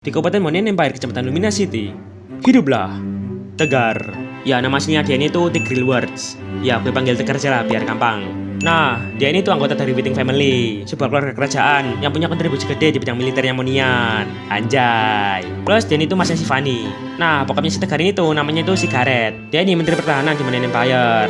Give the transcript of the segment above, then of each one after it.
di Kabupaten Mountain Empire, Kecamatan Lumina City. Hiduplah Tegar. Ya, nama aslinya dia ini tuh Tigreal Words. Ya, gue panggil Tegar aja lah biar gampang. Nah, dia ini tuh anggota dari Withing Family, sebuah keluarga kerajaan yang punya kontribusi gede di bidang militernya Monian. Anjay. Plus dia ini tuh masnya si Fanny. Nah, bokapnya si Tegar ini tuh namanya tuh si Gareth. Dia ini menteri pertahanan di Mountain Empire.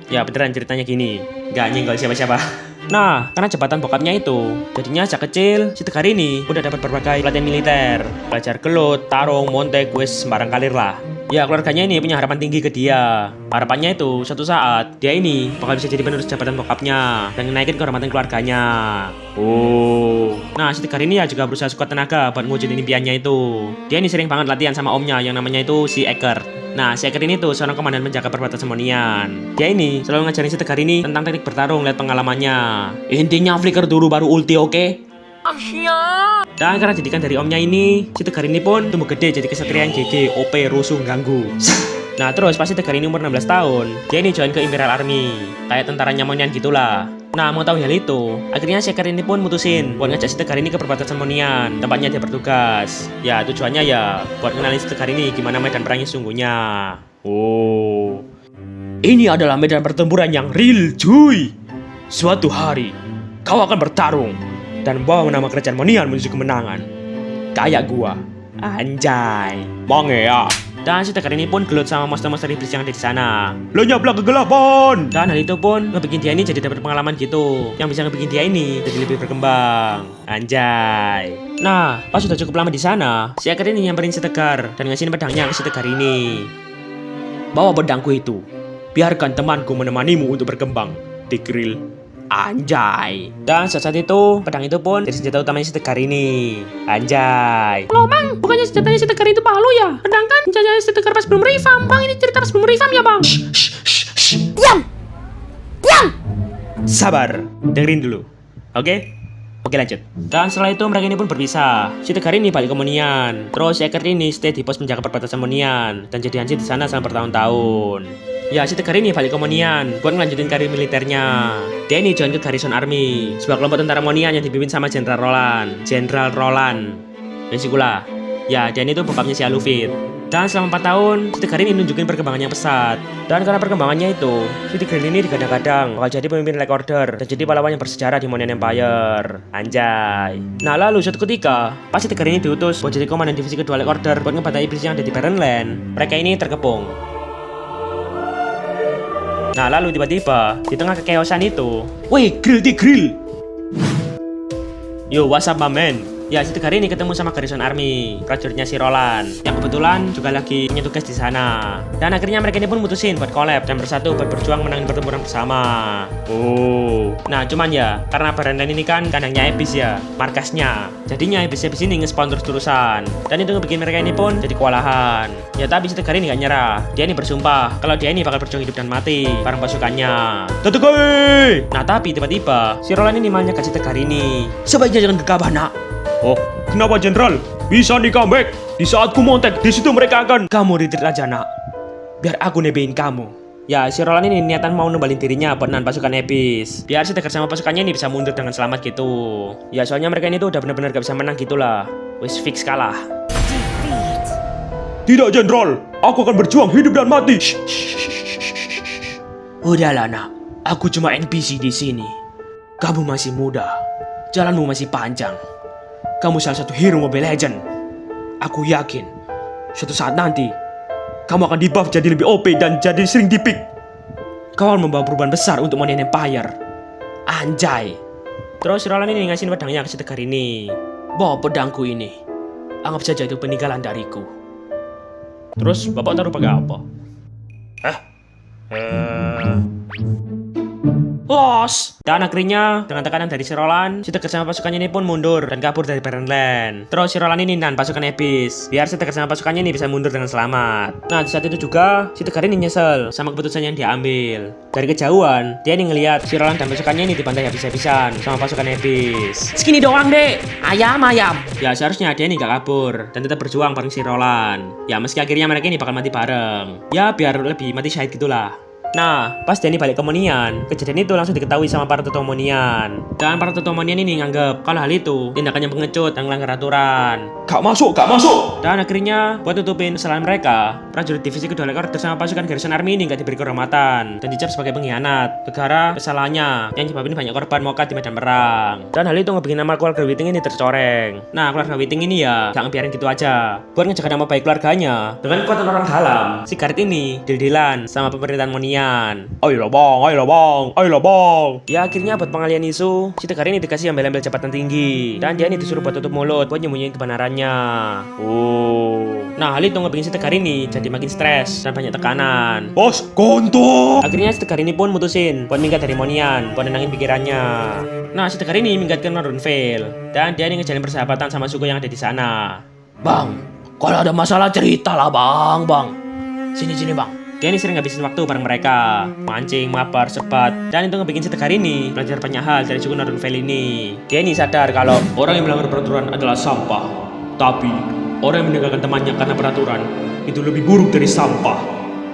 Ya, beneran ceritanya gini, gak nyenggol siapa-siapa. Nah, karena jabatan bokapnya itu, jadinya sejak kecil, si Tegar ini udah dapat berbagai pelatihan militer. Belajar gelut, tarung, montek, wes sembarang kalir lah. Ya, keluarganya ini punya harapan tinggi ke dia. Harapannya itu, suatu saat, dia ini bakal bisa jadi penerus jabatan bokapnya dan naikin kehormatan keluarganya. Oh. Nah, si Tegar ini ya juga berusaha sekuat tenaga buat ngewujudin impiannya itu. Dia ini sering banget latihan sama omnya yang namanya itu si Eckert. Nah, si Eckert ini tuh seorang komandan penjaga perbatasan Monian. Dia ini selalu ngajarin si Tegar ini tentang teknik bertarung lihat pengalamannya. Intinya flicker dulu baru ulti, oke? Dan karena didikan dari omnya ini, si Tegar ini pun tumbuh gede jadi kesatria yang GG, OP, rusuh, ganggu. Nah terus pas si Tegar ini umur 16 tahun, dia ini join ke Imperial Army, kayak tentaranya Monian gitulah. Nah mau tahu hal itu, akhirnya si Eckert ini pun mutusin buat ngajak si Tegar ini ke perbatasan Monian, tempatnya dia bertugas. Ya tujuannya ya buat kenalin si Tegar ini gimana medan perangnya sungguhnya. Oh, ini adalah medan pertempuran yang real, cuy. Suatu hari, kau akan bertarung dan bawa nama kerajaan Monian menuju kemenangan. Kayak gua. Anjay. Mangea. Dan si Tegar ini pun gelut sama monster-monster iblis yang ada di sana. Lo nyablak kegelapan. Dan hal itu pun ngebikin dia ini jadi dapat pengalaman gitu, yang bisa ngebikin dia ini jadi lebih berkembang. Anjay. Nah, pas sudah cukup lama di sana, si Eckert ini nyamperin si Tegar dan ngasihin pedangnya ke si Tegar ini. Bawa pedangku itu. Biarkan temanku menemanimu untuk berkembang, Tigreal. Anjay. Dan saat itu pedang itu pun jadi senjata utamanya si Tegar ini. Anjay. Loh bang, bukannya senjatanya si Tegar itu palu ya? Sedangkan senjatanya si Tegar pas belum revamp. Bang, ini cerita pas belum revamp ya bang? Diam! Diam! Sabar, dengerin dulu. Oke? Oke lanjut. Dan setelah itu mereka ini pun berpisah. Si Tegar ini balik ke Monian. Terus si Eckert ini stay di pos penjaga perbatasan Monian dan jadi hansip di sana selama bertahun-tahun. Ya, si Tegar ini balik ke Monian buat ngelanjutin karir militernya. Dia ini join ke Garrison Army, sebuah kelompok tentara Monian yang dipimpin sama Jenderal Roland. Dan sikulah. Ya, dia ini tuh bokapnya si Alufit. Dan selama 4 tahun, si Tegar ini nunjukin perkembangannya pesat. Dan karena perkembangannya itu, si Tigreal ini digadang-gadang bakal jadi pemimpin Black Order dan jadi pahlawan yang bersejarah di Mountain Empire. Anjay. Nah lalu suatu ketika, pas si Tegar ini diutus buat jadi komandan divisi kedua Black Order buat ngebantai iblis yang ada di Barrenland, mereka ini terkepung. Nah lalu tiba-tiba di tengah kekeosan itu, wih Tigreal. Yo what's up my man? Ya si Tegar ini ketemu sama Garrison Army, prajuritnya si Roland, yang kebetulan juga lagi punya tugas di sana. Dan akhirnya mereka ini pun mutusin buat collab dan bersatu buat berjuang menangin pertempuran bersama. Oh, nah cuman ya karena Barrenland ini kan kandangnya Abyss ya, markasnya. Jadinya Abyss ini nge-spawn terus-terusan. Dan itu ngebikin mereka ini pun jadi kewalahan. Ya tapi si Tegar ini gak nyerah. Dia ini bersumpah kalau dia ini bakal berjuang hidup dan mati bareng pasukannya. Tetegai! Nah tapi tiba-tiba si Roland ini malah nyegat si Tegar ini. Sebaiknya jangan gegabah nak. Oh, kenapa Jenderal? Bisa nih comeback. Di saat ku montek, di situ mereka akan. Kamu retreat aja nak. Biar aku nebein kamu. Ya, si Roland ini niatan mau nembalin dirinya buat nahan pasukan Abyss. Biar si Tegar sama pasukannya ini bisa mundur dengan selamat gitu. Ya, soalnya mereka ini tuh udah bener-bener gak bisa menang gitulah. Wis fix kalah. Tidak Jenderal, aku akan berjuang hidup dan mati. Udahlah nak, aku cuma NPC di sini. Kamu masih muda, jalanmu masih panjang. Kamu salah satu hero Mobile Legend. Aku yakin suatu saat nanti kamu akan dibuff jadi lebih OP dan jadi sering dipick. Kau akan membawa perubahan besar untuk Mountain Empire. Anjay. Terus Roland ini ngasih pedangnya ke si Tegar ini. Bawa pedangku ini. Anggap saja itu peninggalan dariku. Terus bapak taruh pakai apa? Los! Dan akhirnya dengan tekanan dari si Roland, si Tegar sama pasukannya ini pun mundur dan kabur dari Barrenland. Terus si Roland ini nahan pasukan Abyss biar si Tegar sama pasukannya ini bisa mundur dengan selamat. Nah di saat itu juga si Tegar ini nyesel sama keputusan yang dia ambil. Dari kejauhan dia ini ngelihat si Roland dan pasukannya ini dibantai habis-habisan sama pasukan Abyss. Segini doang dek, ayam. Ya seharusnya dia ini gak kabur dan tetap berjuang bareng si Roland. Ya meski akhirnya mereka ini bakal mati bareng. Ya biar lebih mati syahid gitulah. Nah, pas Denny balik ke Monian, kejadian itu langsung diketahui sama para tetua Monian. Dan para tetua Monian ini nganggep kalau hal itu tindakan yang pengecut dan melanggar aturan. Gak masuk, gak masuk. Dan akhirnya, buat tutupin kesalahan mereka, prajurit divisi kedua lekor bersama pasukan Garrison Army ini nggak diberi kehormatan dan dicap sebagai pengkhianat gara kesalahannya yang nyebabin banyak korban mokat di medan perang. Dan hal itu ngebikin nama keluarga Whiting ini tercoreng. Nah, keluarga Whiting ini ya gak ngebiarin gitu aja. Buat ngejaga nama baik keluarganya, dengan kekuatan orang dalam, si Garrett ini deal-dealan sama pemerintahan Monian. Ayolah bang, ayolah bang, ayolah bang. Ya akhirnya buat pengalian isu, si Tegar ini dikasih ambil-ambil jabatan tinggi. Dan dia ini disuruh buat tutup mulut buat nyembunyiin kebenarannya. Oh. Nah, hal itu ngebikin si Tegar ini jadi makin stres dan banyak tekanan. Bos, kontok. Akhirnya si Tegar ini pun mutusin buat minggat dari Monian buat nenangin pikirannya. Nah, si Tegar ini minggat ke Northernville dan dia ini ngejalin persahabatan sama suku yang ada di sana. Bang, kalau ada masalah cerita lah bang. Sini bang. Dia ini sering ngabisin waktu bareng mereka, mancing, mabar, sebat, dan itu ngebikin si Tegar ini belajar banyak hal dari suku Northernville ini. Dia ini sadar kalau Orang yang melanggar peraturan adalah sampah. Tapi orang yang meninggalkan temannya karena peraturan itu lebih buruk dari sampah.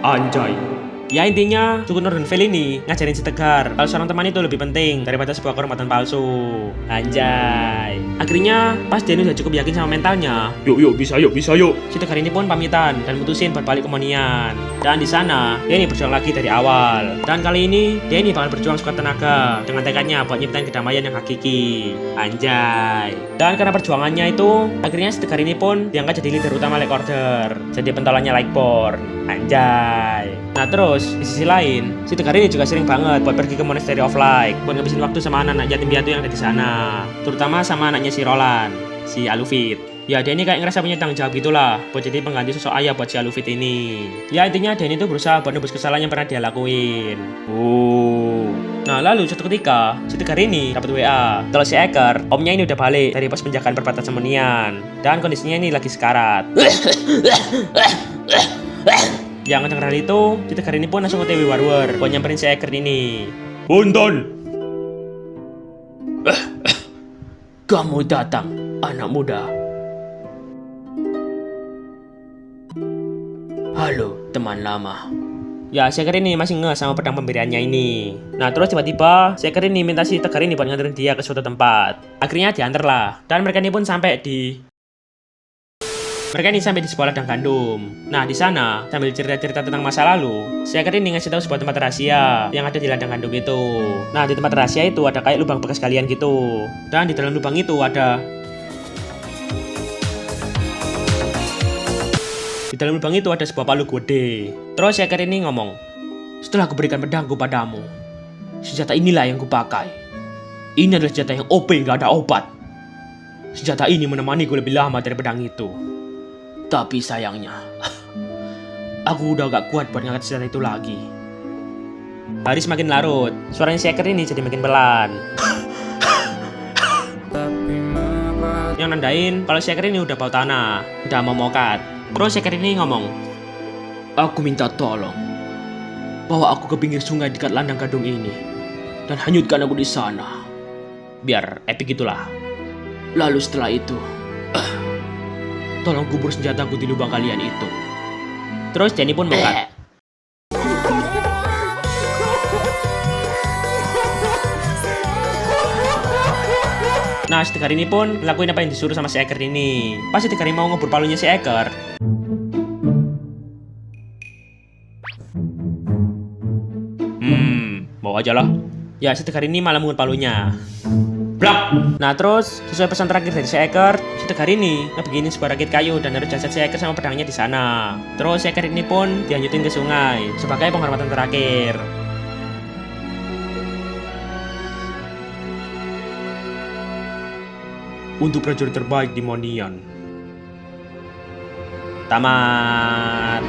Anjay. ya intinya suku Northernville ini ngajarin si Tegar kalau seorang teman itu lebih penting daripada sebuah kehormatan palsu. Anjay. Akhirnya pas dia ini udah cukup yakin sama mentalnya, Yuk, bisa yuk. si Tegar ini pun pamitan dan mutusin buat balik ke Monian. Dan di sana dia ini berjuang lagi dari awal. Dan kali ini dia ini bakal berjuang sekuat tenaga dengan tekadnya buat nyiptain kedamaian yang hakiki. Anjay. Dan karena perjuangannya itu, akhirnya si Tegar ini pun diangkat jadi leader utama Like Order, jadi pentolannya Lightborn. Anjay. Nah terus di sisi lain, si Tegar ini juga sering banget buat pergi ke Monastery of Light buat ngabisin waktu sama anak-anak yatim piatu yang ada di sana, terutama sama anaknya si Roland, si Alufit. Ya dia ini kayak ngerasa punya tanggung jawab gitulah buat jadi pengganti sosok ayah buat si Alufit ini. Ya intinya dia ini tuh berusaha buat nebus kesalahan yang pernah dia lakuin. Nah lalu suatu ketika si Tegar ini dapat WA kalau si Eker, omnya ini udah balik dari pos penjagaan perbatasan Monian dan kondisinya ini lagi sekarat. Yang ngedenger hal itu, si Tegar ini pun langsung OTW Warrior buat nyamperin si Eker ini. Punten. Kamu datang, anak muda. Halo, teman lama. Ya, si Eker ini masih nge sama pedang pemberiannya ini. Nah, terus tiba-tiba si Eker ini minta si Tegar ini buat nganterin dia ke suatu tempat. Akhirnya diantar lah. Dan mereka ini pun sampai di sebuah ladang gandum. Nah, di sana sambil cerita-cerita tentang masa lalu, si Eker ini ngasih tahu sebuah tempat rahasia yang ada di ladang gandum itu. Nah, di tempat rahasia itu ada kayak lubang bekas galian gitu. Dan di dalam lubang itu ada sebuah palu gede. Terus si Eker ini ngomong, Setelah kuberikan pedangku padamu, senjata inilah yang kupakai. Ini adalah senjata yang OP, gak ada obat. Senjata ini menemaniku lebih lama dari pedang itu. Tapi sayangnya, aku udah gak kuat buat ngangkat senjata itu lagi. hari semakin larut, suaranya si Eker ini jadi makin pelan. Yang nandain kalau si Eker ini udah bau tanah, udah mau mokat. Terus si Eker ini ngomong, Aku minta tolong, bawa aku ke pinggir sungai dekat ladang gandum ini dan hanyutkan aku di sana. biar epic gitulah. Lalu setelah itu, tolong kubur senjataku di lubang kalian itu. Terus Jenny pun mokat. Nah, si Tegar ini pun ngelakuin apa yang disuruh sama si Eker ini. Pas si Tegar ini mau ngebur palunya si Eker, bawa aja lah. Ya, si Tegar ini malah mungut palunya. Blak! Nah, terus sesuai pesan terakhir dari si Eker, si Tegar ini ngebikinin sebuah rakit kayu dan naruh jasad si Eker sama pedangnya di sana. Terus si Eker ini pun dihanyutin ke sungai sebagai penghormatan terakhir. Untuk prajurit terbaik di Monian. Tamat.